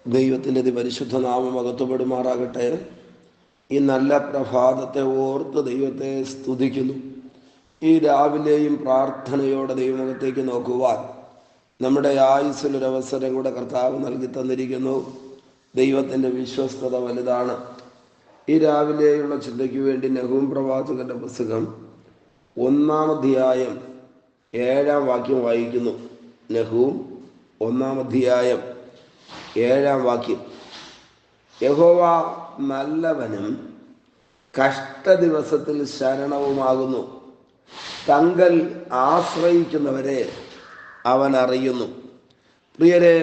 ദൈവത്തിൻ്റെ പരിശുദ്ധ നാമം അകത്തുപെടുമാറാകട്ടെ. ഈ നല്ല പ്രഭാതത്തെ ഓർത്ത് ദൈവത്തെ സ്തുതിക്കുന്നു. ഈ രാവിലെയും പ്രാർത്ഥനയോടെ ദൈവമുഖത്തേക്ക് നോക്കുവാൻ നമ്മുടെ ആയുസ്സിലൊരവസരം കൂടെ കർത്താവ് നൽകി തന്നിരിക്കുന്നു. ദൈവത്തിൻ്റെ വിശ്വസ്തത വലുതാണ്. ഈ രാവിലെയുള്ള ചിന്തയ്ക്ക് വേണ്ടി നഹൂം പ്രവാചകന്റെ പുസ്തകം 1-ാം അധ്യായം 7-ാം വാക്യം വായിക്കുന്നു. നഹൂം 1-ാം അധ്യായം 7-ാം വാക്യം. യഹോവ നല്ലവനും കഷ്ടദിവസത്തിൽ ശരണവുമാകുന്നു, തങ്കൽ ആശ്രയിക്കുന്നവരെ അവൻ അറിയുന്നു. പ്രിയരെ,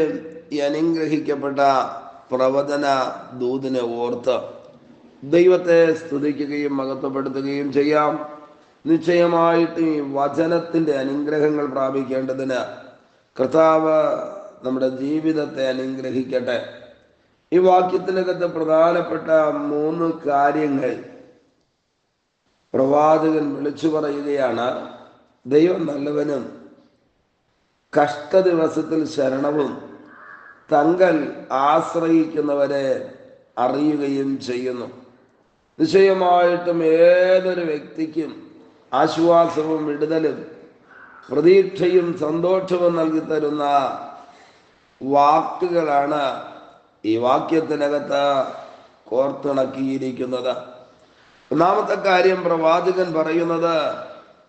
ഈ അനുഗ്രഹിക്കപ്പെട്ട പ്രവചന ദൂതിനെ ഓർത്ത് ദൈവത്തെ സ്തുതിക്കുകയും മഹത്വപ്പെടുത്തുകയും ചെയ്യാം. നിശ്ചയമായിട്ട് ഈ വചനത്തിൻ്റെ അനുഗ്രഹങ്ങൾ പ്രാപിക്കേണ്ടതിന് കർത്താവ് നമ്മുടെ ജീവിതത്തെ അനുഗ്രഹിക്കട്ടെ. ഈ വാക്യത്തിനകത്ത് പ്രധാനപ്പെട്ട 3 കാര്യങ്ങൾ പ്രവാചകൻ വിളിച്ചു പറയുകയാണ്. ദൈവം നല്ലവനും കഷ്ടദിവസത്തിൽ ശരണവും തങ്കൽ ആശ്രയിക്കുന്നവരെ അറിയുകയും ചെയ്യുന്നു. നിശ്ചയമായിട്ടും ഏതൊരു വ്യക്തിക്കും ആശ്വാസവും വിടുതലും പ്രതീക്ഷയും സന്തോഷവും നൽകി തരുന്ന വാക്കുകളാണ് ഈ വാക്യത്തിനകത്ത് കോർത്തിണക്കിയിരിക്കുന്നത്. ഒന്നാമത്തെ കാര്യം പ്രവാചകൻ പറയുന്നത്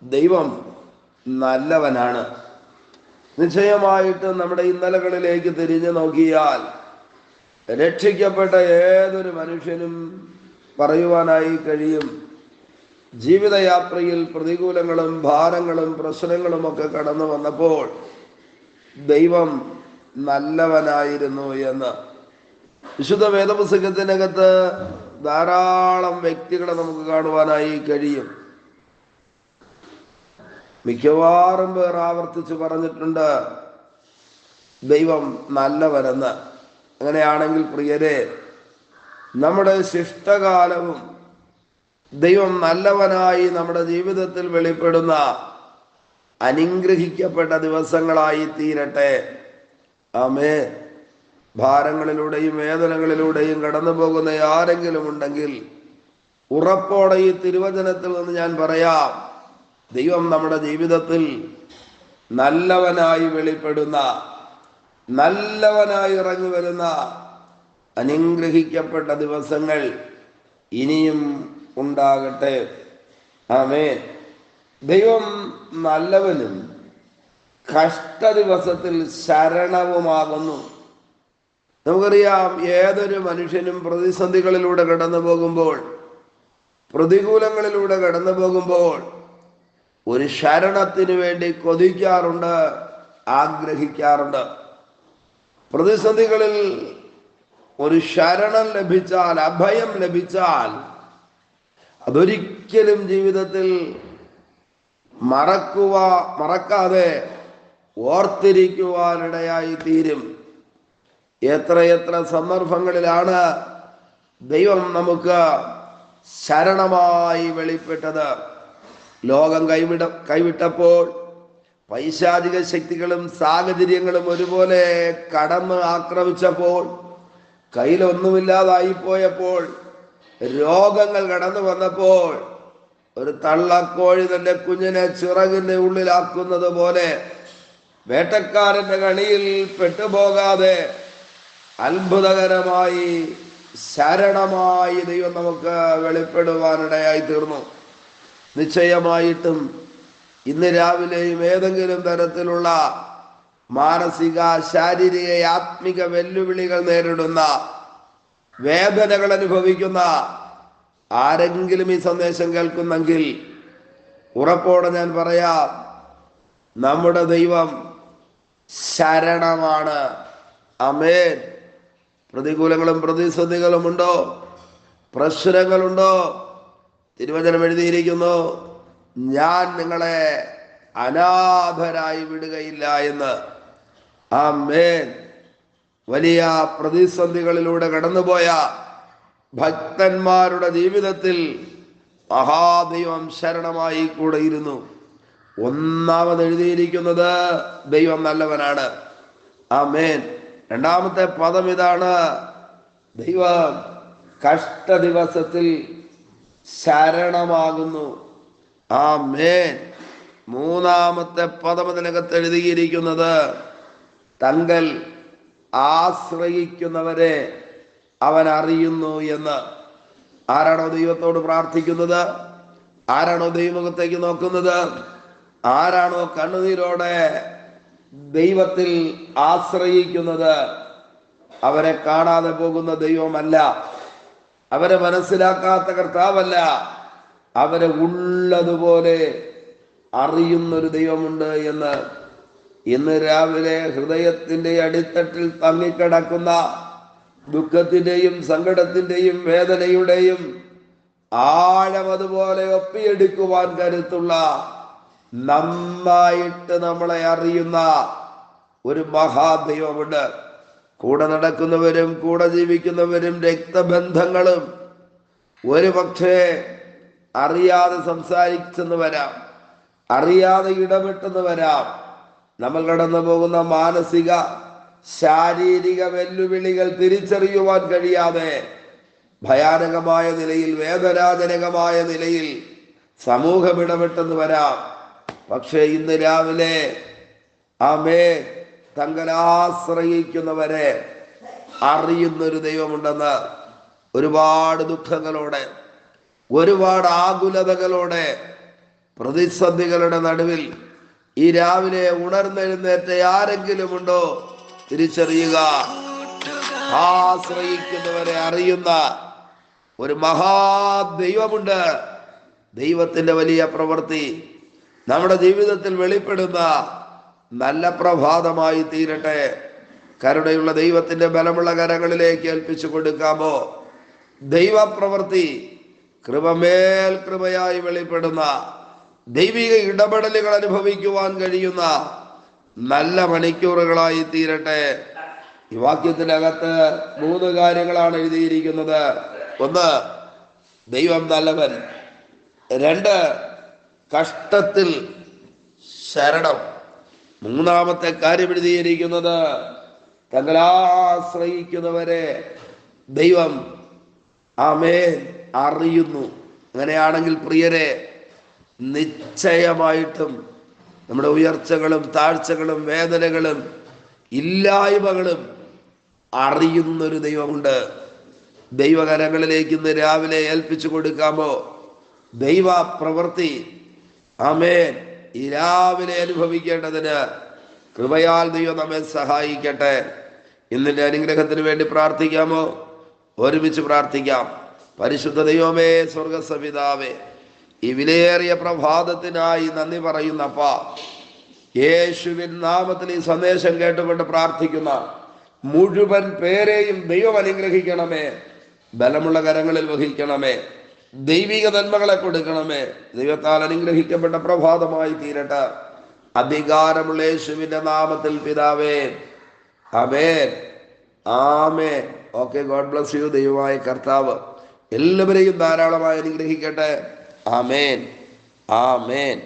ദൈവം നല്ലവനാണ്. നിശ്ചയമായിട്ട് നമ്മുടെ ഇന്നലകളിലേക്ക് തിരിഞ്ഞു നോക്കിയാൽ രക്ഷിക്കപ്പെട്ട ഏതൊരു മനുഷ്യനും പറയുവാനായി കഴിയും, ജീവിതയാത്രയിൽ പ്രതികൂലങ്ങളും ഭാരങ്ങളും പ്രശ്നങ്ങളും ഒക്കെ കടന്നു വന്നപ്പോൾ ദൈവം നല്ലവനായിരുന്നു എന്ന്. വിശുദ്ധ വേദപുസ്തകത്തിനകത്ത് ധാരാളം വ്യക്തികളെ നമുക്ക് കാണുവാനായി കഴിയും. മിക്കവാറും പേർ ആവർത്തിച്ച് പറഞ്ഞിട്ടുണ്ട് ദൈവം നല്ലവനെന്ന്. അങ്ങനെയാണെങ്കിൽ പ്രിയരെ, നമ്മുടെ ശിഷ്ടകാലവും ദൈവം നല്ലവനായി നമ്മുടെ ജീവിതത്തിൽ വെളിപ്പെടുന്ന അനുഗ്രഹിക്കപ്പെട്ട ദിവസങ്ങളായി തീരട്ടെ. ആമേൻ. ഭാരങ്ങളിലൂടെയും വേദനകളിലൂടെയും കടന്നു പോകുന്ന ആരെങ്കിലും ഉണ്ടെങ്കിൽ ഉറപ്പോടെ ഈ തിരുവചനത്തിൽ നിന്ന് ഞാൻ പറയാം, ദൈവം നമ്മുടെ ജീവിതത്തിൽ നല്ലവനായി വെളിപ്പെടുന്ന, നല്ലവനായി ഇറങ്ങി വരുന്ന അനുഗ്രഹിക്കപ്പെട്ട ദിവസങ്ങൾ ഇനിയും ഉണ്ടാകട്ടെ. ആമേൻ. ദൈവം നല്ലവനും കഷ്ടദിവസത്തിൽ ശരണവുമാകുന്നു. നമുക്കറിയാം, ഏതൊരു മനുഷ്യനും പ്രതിസന്ധികളിലൂടെ കടന്നു പോകുമ്പോൾ, പ്രതികൂലങ്ങളിലൂടെ കടന്നു പോകുമ്പോൾ ഒരു ശരണത്തിന് വേണ്ടി കൊതിക്കാറുണ്ട്, ആഗ്രഹിക്കാറുണ്ട്. പ്രതിസന്ധികളിൽ ഒരു ശരണം ലഭിച്ചാൽ, അഭയം ലഭിച്ചാൽ, അതൊരിക്കലും ജീവിതത്തിൽ മറക്കാതെ ഓർത്തിരിക്കുവാനിടയായി തീരും. എത്രയെത്ര സന്ദർഭങ്ങളിലാണ് ദൈവം നമുക്ക് ശരണമായി വെളിപ്പെട്ടത്. ലോകം കൈവിട്ടപ്പോൾ, പൈശാചിക ശക്തികളും സാഹചര്യങ്ങളും ഒരുപോലെ കടന്ന് ആക്രമിച്ചപ്പോൾ, കയ്യിലൊന്നുമില്ലാതായി പോയപ്പോൾ, രോഗങ്ങൾ കടന്നു വന്നപ്പോൾ, ഒരു തള്ളക്കോഴി തന്റെ കുഞ്ഞിനെ ചിറകിന്റെ ഉള്ളിലാക്കുന്നത് പോലെ വേട്ടക്കാരന്റെ കണിയിൽ പെട്ടുപോകാതെ അത്ഭുതകരമായി ശരണമായി ദൈവം നമുക്ക് വെളിപ്പെടുവാനിടയായി തീർന്നു. നിശ്ചയമായിട്ടും ഇന്ന് രാവിലെയും ഏതെങ്കിലും തരത്തിലുള്ള മാനസിക, ശാരീരിക, ആത്മിക വെല്ലുവിളികൾ നേരിടുന്ന, വേദനകൾ അനുഭവിക്കുന്ന ആരെങ്കിലും ഈ സന്ദേശം കേൾക്കുന്നെങ്കിൽ ഉറപ്പോടെ ഞാൻ പറയാം, നമ്മുടെ ദൈവം ശരണമാണ്. ആമേൻ. പ്രതികൂലങ്ങളും പ്രതിസന്ധികളും ഉണ്ടോ? പ്രശ്നങ്ങളുണ്ടോ? തിരുവചനം എഴുതിയിരിക്കുന്നു, ഞാൻ നിങ്ങളെ അനാഥരായി വിടുകയില്ല എന്ന്. ആമേൻ. വലിയ പ്രതിസന്ധികളിലൂടെ കടന്നുപോയ ഭക്തന്മാരുടെ ജീവിതത്തിൽ മഹാദൈവം ശരണമായി കൂടെയിരുന്നു. ഒന്നാമത് എഴുതിയിരിക്കുന്നത് ദൈവം നല്ലവനാണ്. ആമേൻ. രണ്ടാമത്തെ പദം ഇതാണ്, ദൈവം കഷ്ടദിവസത്തിൽ ശരണമാകുന്നു. ആമേൻ. മൂന്നാമത്തെ പദം അതിനകത്ത് എഴുതിയിരിക്കുന്നത്, തങ്കൽ ആശ്രയിക്കുന്നവരെ അവൻ അറിയുന്നു എന്ന്. ആരാണോ ദൈവത്തോട് പ്രാർത്ഥിക്കുന്നത്, ആരാണോ ദൈവമുഖത്തേക്ക് നോക്കുന്നത്, ആരാണോ കണ്ണുനീരോടെ ദൈവത്തിൽ ആശ്രയിക്കുന്നത്, അവരെ കാണാതെ പോകുന്ന ദൈവമല്ല, അവരെ മനസ്സിലാക്കാത്ത കർത്താവല്ല, അവരെ ഉള്ളതുപോലെ അറിയുന്നൊരു ദൈവമുണ്ട് എന്ന് ഇന്ന് രാവിലെ ഹൃദയത്തിന്റെ അടിത്തട്ടിൽ തങ്ങിക്കിടക്കുന്ന ദുഃഖത്തിന്റെയും സങ്കടത്തിന്റെയും വേദനയുടെയും ആഴം അതുപോലെ ഒപ്പിയെടുക്കുവാൻ കരുത്തുള്ള, നന്നായിട്ട് നമ്മളെ അറിയുന്ന ഒരു മഹാദൈവമുണ്ട്. കൂടെ നടക്കുന്നവരും കൂടെ ജീവിക്കുന്നവരും രക്തബന്ധങ്ങളും ഒരു പക്ഷേ അറിയാതെ സംസാരിച്ചെന്ന് വരാം, അറിയാതെ ഇടപെട്ടെന്ന് വരാം. നമ്മൾ കടന്നു പോകുന്ന മാനസിക ശാരീരിക വെല്ലുവിളികൾ തിരിച്ചറിയുവാൻ കഴിയാതെ ഭയാനകമായ നിലയിൽ, വേദനാജനകമായ നിലയിൽ സമൂഹം ഇടപെട്ടെന്ന് വരാം. പക്ഷേ ഇന്ന് രാവിലെ ആമേൻ, തങ്ങളാശ്രയിക്കുന്നവരെ അറിയുന്നൊരു ദൈവമുണ്ടെന്ന് ഒരുപാട് ദുഃഖങ്ങളോടെ, ഒരുപാട് ആകുലതകളോടെ, പ്രതിസന്ധികളുടെ നടുവിൽ ഈ രാവിലെ ഉണർന്നെഴുന്നേറ്റ ആരെങ്കിലും ഉണ്ടോ? തിരിച്ചറിയുക, ആശ്രയിക്കുന്നവരെ അറിയുന്ന ഒരു മഹാദൈവമുണ്ട്. ദൈവത്തിന്റെ വലിയ പ്രവൃത്തി നമ്മുടെ ജീവിതത്തിൽ വെളിപ്പെടുന്ന നല്ല പ്രഭാതമായി തീരട്ടെ. കരുണയുള്ള ദൈവത്തിന്റെ ബലമുള്ള കരങ്ങളിലേക്ക് ഏൽപ്പിച്ചു കൊടുക്കാമോ? ദൈവപ്രവൃത്തി കൃപമേൽ കൃപയായി വെളിപ്പെടുന്ന, ദൈവിക ഇടപെടലുകൾ അനുഭവിക്കുവാൻ കഴിയുന്ന നല്ല മണിക്കൂറുകളായി തീരട്ടെ. ഈ വാക്യത്തിനകത്ത് 3 കാര്യങ്ങളാണ് എഴുതിയിരിക്കുന്നത്. 1, ദൈവം നല്ലവൻ. 2, കഷ്ടത്തിൽ ശരണം. 3-ാമത്തെ കാര്യം എഴുതിയിരിക്കുന്നത്, തങ്ങളാശ്രയിക്കുന്നവരെ ദൈവം ആമേൻ അറിയുന്നു. അങ്ങനെയാണെങ്കിൽ പ്രിയരെ, നിശ്ചയമായിട്ടും നമ്മുടെ ഉയർച്ചകളും താഴ്ചകളും വേദനകളും ഇല്ലായ്മകളും അറിയുന്നൊരു ദൈവമുണ്ട്. ദൈവകരങ്ങളിലേക്ക് ഇന്ന് രാവിലെ ഏൽപ്പിച്ചു കൊടുക്കാമോ? ദൈവ പ്രവൃത്തി ആമേൻ ഈ രാവിലെ അനുഭവിക്കേണ്ടതിന് കൃപയാൽ ദൈവം നമ്മെ സഹായിക്കട്ടെ. ഇന്നിന്റെ അനുഗ്രഹത്തിന് വേണ്ടി പ്രാർത്ഥിക്കാമോ? ഒരുമിച്ച് പ്രാർത്ഥിക്കാം. പരിശുദ്ധ ദൈവമേ, സ്വർഗസപിതാവേ, ഈ വിലയേറിയ പ്രഭാതത്തിനായി നന്ദി പറയുന്നപ്പാ. യേശുവിൻ നാമത്തിൽ ഈ സന്ദേശം കേട്ടുകൊണ്ട് പ്രാർത്ഥിക്കുന്ന മുഴുവൻ പേരെയും ദൈവം അനുഗ്രഹിക്കണമേ. ബലമുള്ള കരങ്ങളിൽ വഹിക്കണമേ. ദൈവിക നന്മകളെ കൊടുക്കണമേ. ദൈവത്താൽ അനുഗ്രഹിക്കപ്പെട്ട പ്രഭാതമായി തീരട്ടെ. അധികാരമുള്ള യേശുവിന്റെ നാമത്തിൽ പിതാവേ, ആമേൻ, ആമേൻ. Okay, God bless you. ദൈവമായ കർത്താവ് എല്ലാവരെയും ധാരാളമായി അനുഗ്രഹിക്കട്ടെ. ആമേൻ, ആമേൻ.